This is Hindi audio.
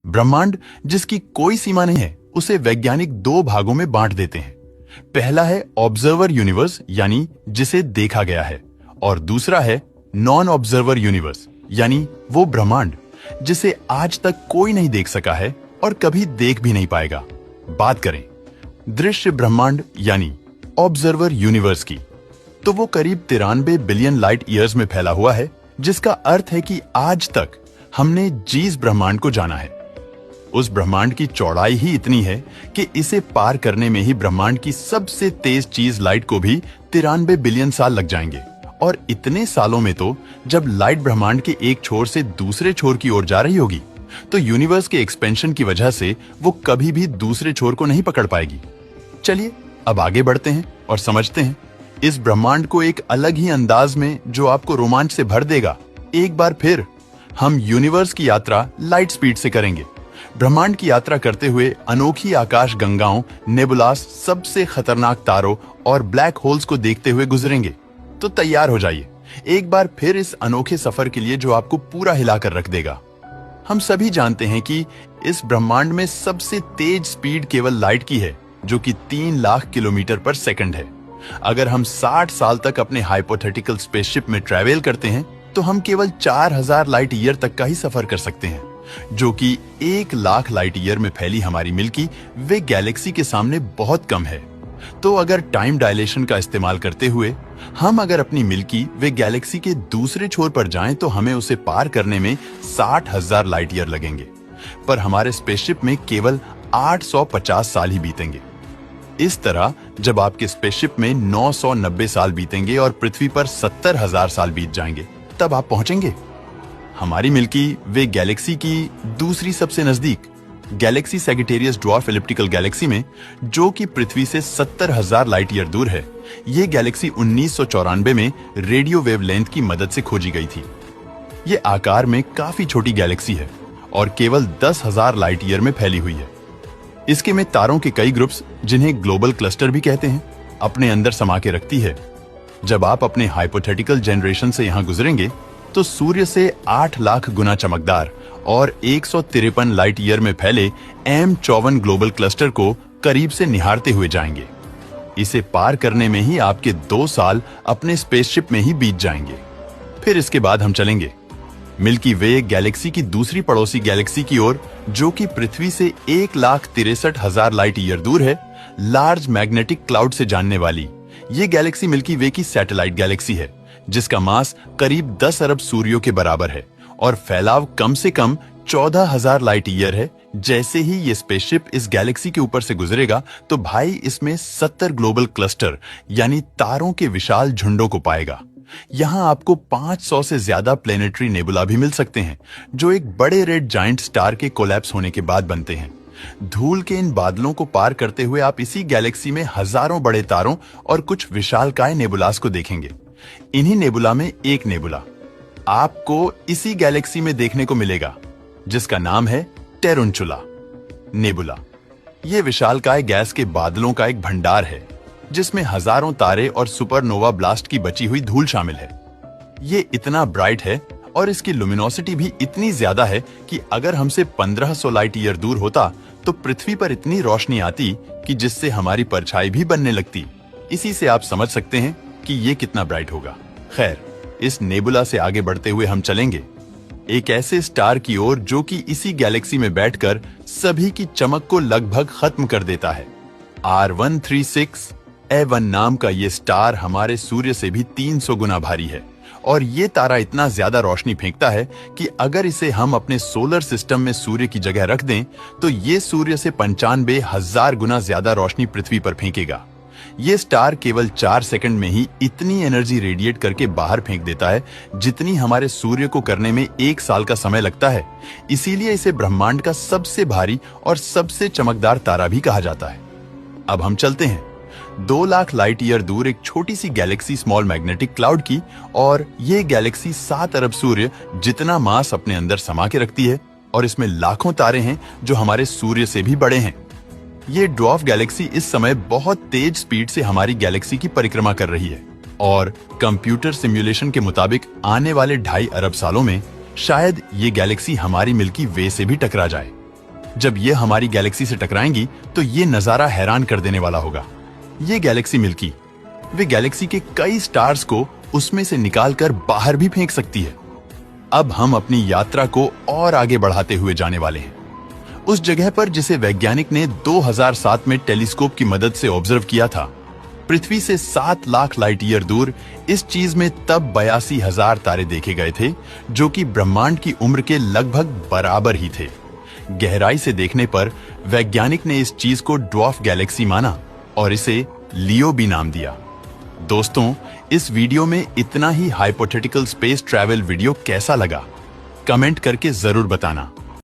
ब्रह्मांड जिसकी कोई सीमा नहीं है, उसे वैज्ञानिक दो भागों में बांट देते हैं। पहला है ऑब्जर्वर यूनिवर्स, यानी जिसे देखा गया है, और दूसरा है नॉन ऑब्जर्वर यूनिवर्स, यानी वो ब्रह्मांड जिसे आज तक कोई नहीं देख सका है और कभी देख भी नहीं पाएगा। बात करें दृश्य ब्रह्मांड यानी ऑब्जर्वर यूनिवर्स की, तो वो करीब 93 बिलियन लाइट ईयर्स में फैला हुआ है, जिसका अर्थ है कि आज तक हमने जिस ब्रह्मांड को जाना है उस ब्रह्मांड की चौड़ाई ही इतनी है कि इसे पार करने में ही ब्रह्मांड की सबसे तेज चीज लाइट को भी 93 बिलियन साल लग जाएंगे। और इतने सालों में तो जब लाइट ब्रह्मांड के एक छोर से दूसरे छोर की ओर जा रही होगी, तो यूनिवर्स के एक्सपेंशन की वजह से वो कभी भी दूसरे छोर को नहीं पकड़ पाएगी। चलिए अब आगे बढ़ते हैं और समझते हैं इस ब्रह्मांड को एक अलग ही अंदाज में, जो आपको रोमांच से भर देगा। एक बार फिर हम यूनिवर्स की यात्रा लाइट स्पीड से करेंगे। ब्रह्मांड की यात्रा करते हुए अनोखी आकाश गंगाओं, नेबुलास, सबसे खतरनाक तारों और ब्लैक होल्स को देखते हुए गुजरेंगे। तो तैयार हो जाइए एक बार फिर इस अनोखे सफर के लिए, जो आपको पूरा हिलाकर रख देगा। हम सभी जानते हैं कि इस ब्रह्मांड में सबसे तेज स्पीड केवल लाइट की है, जो कि 3 लाख किलोमीटर पर सेकंड है। अगर हम 60 साल तक अपने हाइपोथेटिकल स्पेसशिप में ट्रैवल करते हैं, तो हम केवल 4000 लाइट ईयर तक का ही सफर कर सकते हैं, जो कि 1 लाख लाइट ईयर में फैली हमारी मिल्की वे गैलेक्सी के सामने बहुत कम है। तो अगर टाइम डायलेशन का इस्तेमाल करते हुए हम अगर अपनी मिल्की वे गैलेक्सी के दूसरे छोर पर जाएं, तो हमें उसे पार करने में 60,000 लाइट ईयर लगेंगे, पर हमारे स्पेसशिप में केवल 850 साल ही बीतेंगे। इस तरह जब आपके स्पेसशिप में 990 साल बीतेंगे और पृथ्वी पर 70,000 साल बीत जाएंगे, तब आप पहुंचेंगे हमारी मिल्की वे गैलेक्सी की दूसरी सबसे नजदीक Galaxy Sagittarius dwarf elliptical Galaxy में, जो कि पृथ्वी से 70,000 लाइट ईयर दूर है। ये गैलेक्सी 1994 में रेडियो वेव लेंथ की मदद से खोजी गई थी। ये आकार में काफी छोटी गैलेक्सी है और केवल 10,000 लाइट ईयर में फैली हुई है। इसके में तारों के कई ग्रुप्स, जिन्हें ग्लोबल क्लस्टर भी कहते हैं, अपने अंदर समा के रखती है। जब आप अपने हाइपोथेटिकल जनरेशन से यहां गुजरेंगे, तो सूर्य से 8 लाख गुना चमकदार और 153 लाइट ईयर में फैले M54 ग्लोबल क्लस्टर को करीब से निहारते हुए जाएंगे। इसे पार करने में ही आपके 2 साल अपने स्पेसशिप में ही बीत जाएंगे। फिर इसके बाद हम चलेंगे मिल्की वे गैलेक्सी की दूसरी पड़ोसी गैलेक्सी की ओर, जो कि पृथ्वी से 1,63,000 लाइट ईयर दूर है। लार्ज मैग्नेटिक क्लाउड से जानने वाली ये गैलेक्सी मिल्की वे की सैटेलाइट गैलेक्सी है, जिसका मास करीब 10 अरब सूर्यों के बराबर है और फैलाव कम से कम 14,000 लाइट ईयर है। जैसे ही ये स्पेसशिप इस गैलेक्सी के ऊपर से गुजरेगा, तो भाई इसमें 70 ग्लोबल क्लस्टर यानी तारों के विशाल झुंडों को पाएगा। यहाँ आपको 500 से ज्यादा प्लेनेटरी नेबुला भी मिल सकते हैं, जो एक बड़े रेड जायंट स्टार के कोलैप्स होने के बाद बनते हैं। धूल के इन बादलों को पार करते हुए आप इसी गैलेक्सी में हजारों बड़े तारों और कुछ विशालकाय नेबुलास को देखेंगे। इन्हीं नेबुला में एक नेबुला आपको इसी गैलेक्सी में देखने को मिलेगा, जिसका नाम है टेरुंचुला नेबुला। यह विशालकाय गैस के बादलों का एक भंडार है, जिसमें हजारों तारे और सुपरनोवा ब्लास्ट की बची हुई धूल शामिल है। ये इतना ब्राइट है और इसकी लुमिनोसिटी भी इतनी ज्यादा है कि अगर हमसे 1500 लाइट ईयर दूर होता, तो पृथ्वी पर इतनी रोशनी आती कि जिससे हमारी परछाई भी बनने लगती। इसी से आप समझ सकते हैं कि ये कितना ब्राइट होगा। खैर, इस नेबुला से आगे बढ़ते हुए हम चलेंगे एक ऐसे स्टार की ओर, जो कि इसी गैलेक्सी में बैठकर सभी की चमक को लगभग खत्म कर देता है। R136 A1 नाम का ये स्टार हमारे सूर्य से भी 300 गुना भारी है और ये तारा इतना ज्यादा रोशनी फेंकता है कि अगर इसे हम अपने सोलर सिस्टम में सूर्य की जगह रख दें, तो ये सूर्य से 95,000 गुना ज्यादा रोशनी पृथ्वी पर फेंकेगा। ये स्टार केवल 4 सेकंड में ही इतनी एनर्जी रेडिएट करके बाहर फेंक देता है, जितनी हमारे सूर्य को करने में 1 साल का समय लगता है। इसीलिए इसे ब्रह्मांड का सबसे भारी और सबसे चमकदार तारा भी कहा जाता है। अब हम चलते हैं 2 लाख लाइट ईयर दूर एक छोटी सी गैलेक्सी स्मॉल मैग्नेटिक क्लाउड की, और ये गैलेक्सी 7 अरब सूर्य जितना मास अपने अंदर समा के रखती है, और इसमें लाखों तारे हैं जो हमारे सूर्य से भी बड़े हैं। ये ड्वार्फ गैलेक्सी इस समय बहुत तेज स्पीड से हमारी गैलेक्सी की परिक्रमा कर रही है, और कंप्यूटर सिमुलेशन के मुताबिक आने वाले 2.5 अरब सालों में शायद ये गैलेक्सी हमारी मिल्की वे से भी टकरा जाए। जब ये हमारी गैलेक्सी से टकराएंगी तो ये नजारा हैरान कर देने वाला होगा। ये गैलेक्सी मिल्की वे गैलेक्सी के कई स्टार्स को उसमें से निकालकर बाहर भी फेंक सकती है। अब हम अपनी यात्रा को और आगे बढ़ाते हुए जाने वाले हैं, उस जगह पर जिसे वैज्ञानिक ने 2007 में टेलीस्कोप की मदद से ऑब्जर्व किया था। पृथ्वी से 7 लाख लाइट ईयर दूर इस चीज में तब 82,000 तारे देखे गए थे, जो कि ब्रह्मांड की उम्र के लगभग बराबर ही थे। गहराई से देखने पर वैज्ञानिक ने इस चीज को ड्वार्फ गैलेक्सी माना और इसे लियो भी नाम दिया। दोस्तों, इस वीडियो में इतना ही हाइपोथेटिकल स्पेस ट्रैवल वीडियो कैसा लगा? कमेंट करके जरूर बताना।